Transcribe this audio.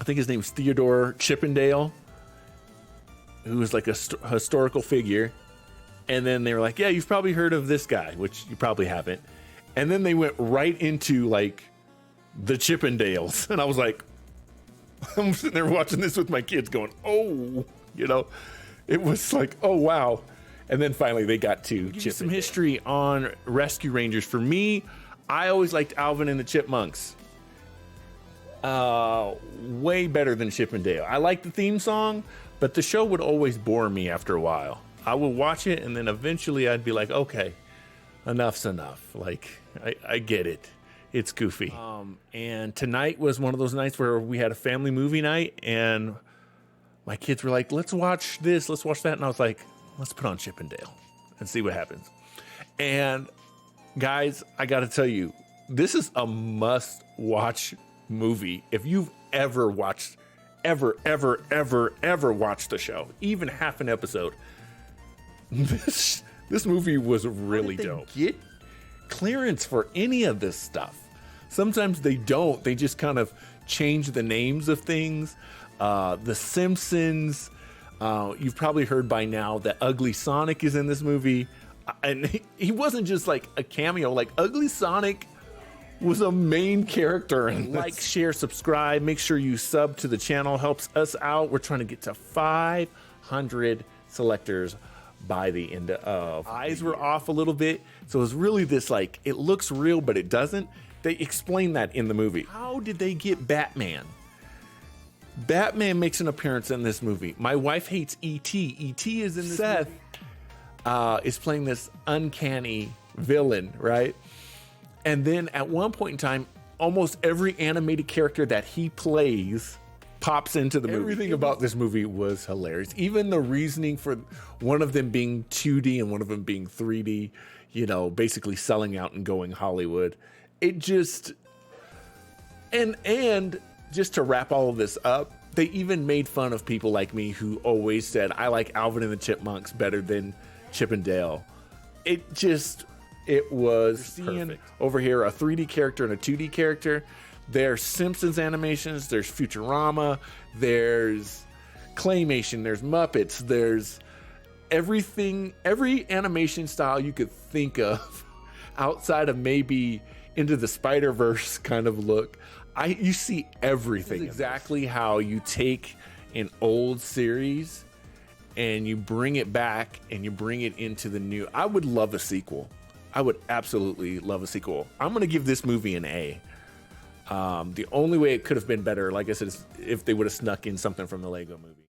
think his name's Theodore Chippendale, who was like a historical figure. And then they were like, yeah, you've probably heard of this guy, which you probably haven't. And then they went right into like the Chippendales. And I was like, I'm sitting there watching this with my kids going, oh, you know, it was like, oh, wow. And then finally they got to give you some history on Rescue Rangers. For me, I always liked Alvin and the Chipmunks. Way better than Chip and Dale. I liked the theme song, but the show would always bore me after a while. I would watch it and then eventually I'd be like, okay, enough's enough. Like, I get it. It's goofy. And tonight was one of those nights where we had a family movie night and my kids were like, let's watch this, let's watch that. And I was like, let's put on Chip and Dale and see what happens. And guys, I got to tell you, this is a must watch movie. If you've ever watched, ever watched the show, even half an episode, this movie was really dope. Get clearance for any of this stuff. Sometimes they don't. They just kind of change the names of things. The Simpsons. You've probably heard by now that Ugly Sonic is in this movie. And he wasn't just like a cameo. Like Ugly Sonic was a main character. And like, share, subscribe. Make sure you sub to the channel. Helps us out. We're trying to get to 500 selectors by the end of. Eyes were off a little bit. So it was really this like, it looks real, but it doesn't. They explain that in the movie. How did they get Batman? Batman makes an appearance in this movie. My wife hates E.T. E.T. is in this Seth movie. Is playing this uncanny villain, right? And then at one point in time, almost every animated character that he plays pops into the movie. Everything about this movie was hilarious. Even the reasoning for one of them being 2D and one of them being 3D, you know, basically selling out and going Hollywood. It just, and just to wrap all of this up, they even made fun of people like me who always said, I like Alvin and the Chipmunks better than Chip and Dale. It was perfect. Over here, a 3D character and a 2D character. There's Simpsons animations, there's Futurama, there's claymation, there's Muppets, there's everything, every animation style you could think of outside of maybe Into the Spider-Verse kind of look. You see everything. This is exactly how you take an old series and you bring it back and you bring it into the new. I would love a sequel. I would absolutely love a sequel. I'm going to give this movie an A. The only way it could have been better, like I said, is if they would have snuck in something from the Lego movie.